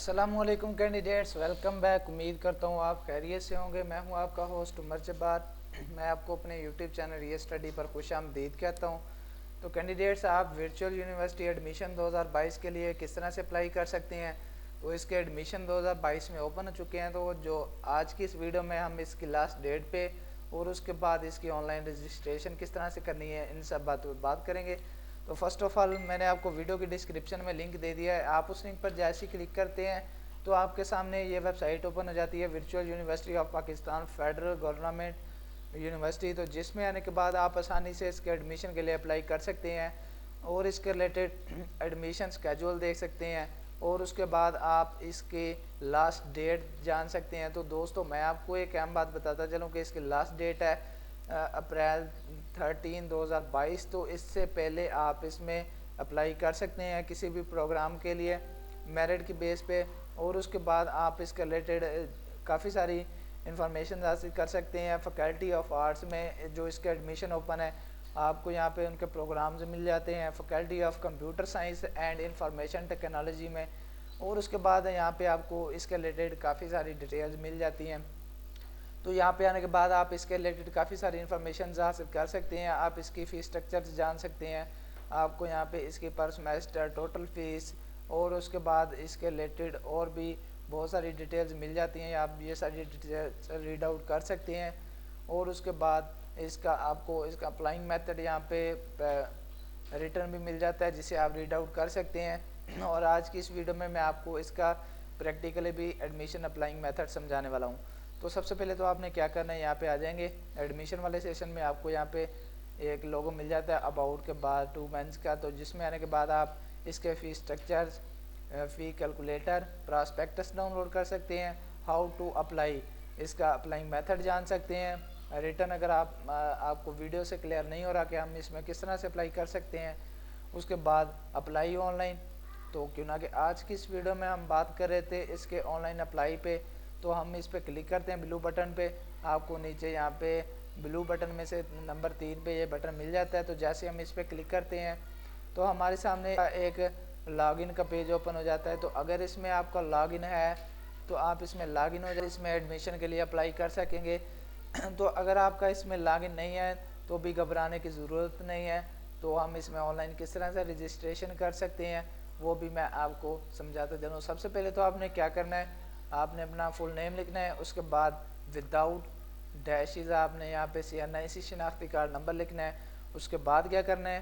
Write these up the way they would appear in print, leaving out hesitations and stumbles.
अस्सलामुअलैकुम candidates, welcome back. उम्मीद करता हूँ आप खैरियत से होंगे। मैं हूँ आपका होस्ट उमर जब्बार। मैं आपको अपने यूट्यूब चैनल ये स्टडी पर खुशामदीद कहता हूँ। तो कैंडिडेट्स, आप वर्चुअल यूनिवर्सिटी एडमिशन 2022 के लिए किस तरह से अप्लाई कर सकते हैं। तो इसके एडमिशन 2022 में ओपन हो चुके हैं। तो जो आज की इस वीडियो में हम इसकी लास्ट डेट पे और उसके बाद इसकी ऑनलाइन रजिस्ट्रेशन किस तरह से करनी है, इन सब बातों पर बात करेंगे। तो फर्स्ट ऑफ ऑल मैंने आपको वीडियो की डिस्क्रिप्शन में लिंक दे दिया है। आप उस लिंक पर जैसे ही क्लिक करते हैं तो आपके सामने ये वेबसाइट ओपन हो जाती है, virtual university of Pakistan federal government university. तो जिसमें आने के बाद आप आसानी से इसके एडमिशन के लिए अप्लाई कर सकते हैं और इसके रिलेटेड एडमिशन स्केड्यूल देख सकते हैं और उसके बाद आप इसके लास्ट डेट जान सकते हैं। तो दोस्तों, मैं आपको एक अहम बात बताता चलूँ कि इसकी लास्ट डेट है अप्रैल 13 2022। तो इससे पहले आप इसमें अप्लाई कर सकते हैं किसी भी प्रोग्राम के लिए मेरिट की बेस पे। और उसके बाद आप इसके रिलेटेड काफ़ी सारी इंफॉर्मेशन हासिल कर सकते हैं। फैकल्टी ऑफ आर्ट्स में जो इसका एडमिशन ओपन है, आपको यहाँ पे उनके प्रोग्राम्स मिल जाते हैं। Faculty of computer science and information technology में। और उसके बाद यहाँ पे आपको इसके रिलेटेड काफ़ी सारी डिटेल्स मिल जाती हैं। तो यहाँ पे आने के बाद आप इसके रिलेटेड काफ़ी सारी इन्फॉर्मेशन हासिल कर सकते हैं। आप इसकी फ़ीस स्ट्रक्चर जान सकते हैं। आपको यहाँ पे इसकी पर सेमेस्टर टोटल फ़ीस और उसके बाद इसके रिलेटेड और भी बहुत सारी डिटेल्स मिल जाती हैं। आप ये सारी डिटेल्स रीड आउट कर सकते हैं। और उसके बाद इसका आपको इसका अप्लाइंग मेथड यहाँ पे रिटर्न भी मिल जाता है, जिसे आप रीड आउट कर सकते हैं। और आज की इस वीडियो में मैं आपको इसका प्रैक्टिकली भी एडमिशन अप्लाइंग मेथड समझाने वाला हूँ। तो सबसे पहले तो आपने क्या करना है, यहाँ पे आ जाएंगे एडमिशन वाले सेशन में। आपको यहाँ पे एक लोगो मिल जाता है अबाउट के बाद 2 मंथ्स का। तो जिसमें आने के बाद आप इसके फ़ी स्ट्रक्चर्स, फ़ी कैलकुलेटर, प्रॉस्पेक्टस डाउनलोड कर सकते हैं। हाउ टू अप्लाई, इसका अप्लाइंग मेथड जान सकते हैं। रिटर्न अगर आपको वीडियो से क्लियर नहीं हो रहा कि हम इसमें किस तरह से अप्लाई कर सकते हैं। उसके बाद अप्लाई ऑनलाइन। तो क्यों ना कि आज की इस वीडियो में हम बात कर रहे थे इसके ऑनलाइन अप्लाई पे। तो हम इस पर क्लिक करते हैं ब्लू बटन पे। आपको नीचे यहाँ पे ब्लू बटन में से नंबर 3 पे ये बटन मिल जाता है। तो जैसे हम इस पर क्लिक करते हैं तो हमारे सामने एक लॉगिन का पेज ओपन हो जाता है। तो अगर इसमें आपका लॉगिन है तो आप इसमें लॉगिन हो जाए, इसमें एडमिशन के लिए अप्लाई कर सकेंगे। तो अगर आपका इसमें लॉगिन नहीं है तो भी घबराने की ज़रूरत नहीं है। तो हम इसमें ऑनलाइन किस तरह से रजिस्ट्रेशन कर सकते हैं वो भी मैं आपको समझाता चलूँ। सबसे पहले तो आपने क्या करना है, आपने अपना फुल नेम लिखना है। उसके बाद विदाउट डैशेज़ आपने यहाँ पे CNIC शनाख्ती कार्ड नंबर लिखना है। उसके बाद क्या करना है,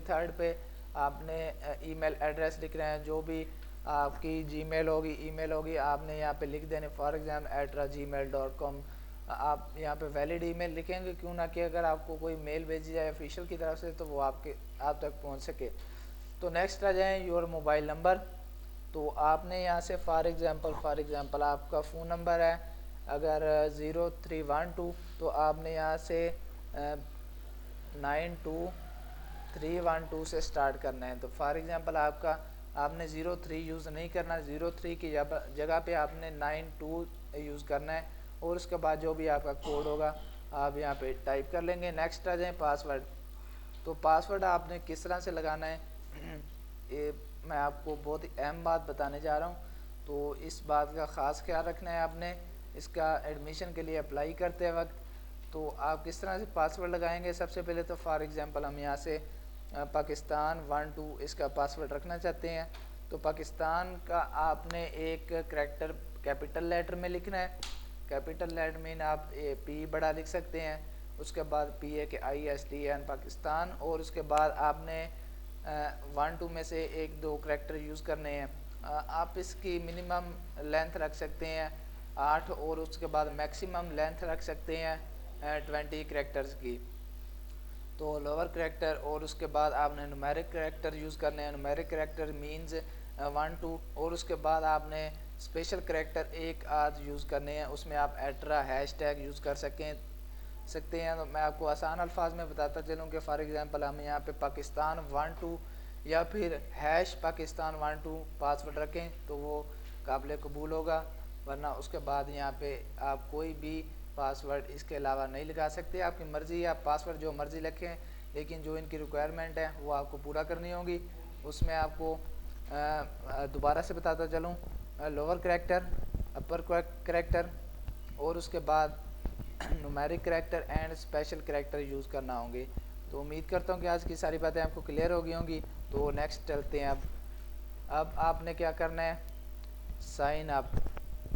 थर्ड पे आपने ईमेल एड्रेस लिखना है। जो भी आपकी जीमेल होगी, ईमेल होगी, आपने यहाँ पे लिख देने फॉर एग्जाम@gmail.com। आप यहाँ पे वैलिड ईमेल लिखेंगे, क्यों ना कि अगर आपको कोई मेल भेजी जाए ऑफिशियल की तरफ से तो वो आप तक पहुँच सके। तो नेक्स्ट आ जाए योर मोबाइल नंबर। तो आपने यहाँ से फॉर एग्ज़ाम्पल आपका फ़ोन नंबर है अगर 0312, तो आपने यहाँ से 92312 से स्टार्ट करना है। तो फॉर एग्ज़ाम्पल आपने 03 यूज़ नहीं करना, 03 की जगह पे आपने 92 यूज़ करना है। और उसके बाद जो भी आपका कोड होगा आप यहाँ पे टाइप कर लेंगे। नेक्स्ट आ जाए पासवर्ड। तो पासवर्ड आपने किस तरह से लगाना है ये मैं आपको बहुत ही अहम बात बताने जा रहा हूँ। तो इस बात का ख़ास ख्याल रखना है आपने इसका एडमिशन के लिए अप्लाई करते वक्त। तो आप किस तरह से पासवर्ड लगाएंगे, सबसे पहले तो फॉर एग्ज़ाम्पल हम यहाँ से पाकिस्तान 12 इसका पासवर्ड रखना चाहते हैं। तो पाकिस्तान का आपने एक करैक्टर कैपिटल लेटर में लिखना है। कैपिटल लेटर में आप P बड़ा लिख सकते हैं। उसके बाद PAKISTAN पाकिस्तान। और उसके बाद आपने 1 2 में से 1 2 करैक्टर यूज़ करने हैं। आप इसकी मिनिमम लेंथ रख सकते हैं 8 और उसके बाद मैक्सिमम लेंथ रख सकते हैं 20 करैक्टर्स की। तो लोअर करैक्टर और उसके बाद आपने न्यूमेरिक करैक्टर यूज़ करने हैं। Numeric character means 1 2। और उसके बाद आपने स्पेशल करैक्टर एक आध यूज़ करने हैं, उसमें आप एट्रा हैशटैग यूज़ कर सकते हैं। तो मैं आपको आसान अल्फाज में बताता चलूँ कि फ़ॉर एग्ज़ाम्पल हम यहाँ पे पाकिस्तान 1 2 या फिर हैश पाकिस्तान 1 2 पासवर्ड रखें तो वो काबिल कबूल होगा। वरना उसके बाद यहाँ पे आप कोई भी पासवर्ड इसके अलावा नहीं लगा सकते। आपकी मर्ज़ी है, आप पासवर्ड जो मर्ज़ी रखें, लेकिन जो इनकी रिक्वायरमेंट है वो आपको पूरा करनी होगी। उसमें आपको दोबारा से बताता चलूँ, लोअर करैक्टर, अपर करैक्टर और उसके बाद numeric character and special character use करना होंगे। तो उम्मीद करता हूँ कि आज की सारी बातें आपको क्लियर हो गई होंगी। तो नेक्स्ट चलते हैं। अब आपने क्या करना है, साइन अप।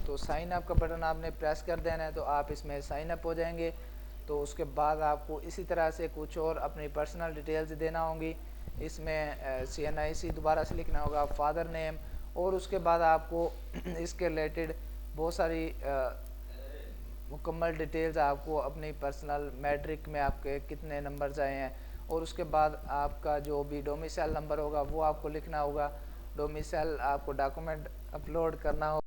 तो साइन अप का बटन आपने प्रेस कर देना है, तो आप इसमें साइन अप हो जाएंगे। तो उसके बाद आपको इसी तरह से कुछ और अपनी पर्सनल डिटेल्स देना होंगी। इसमें CNIC दोबारा से लिखना होगा, फादर नेम, और उसके बाद आपको इसके रिलेटेड बहुत सारी मुकम्मल डिटेल्स आपको अपनी पर्सनल मैट्रिक में आपके कितने नंबर्स आए हैं, और उसके बाद आपका जो भी डोमिसाइल नंबर होगा वो आपको लिखना होगा। डोमिसाइल आपको डॉक्यूमेंट अपलोड करना होगा।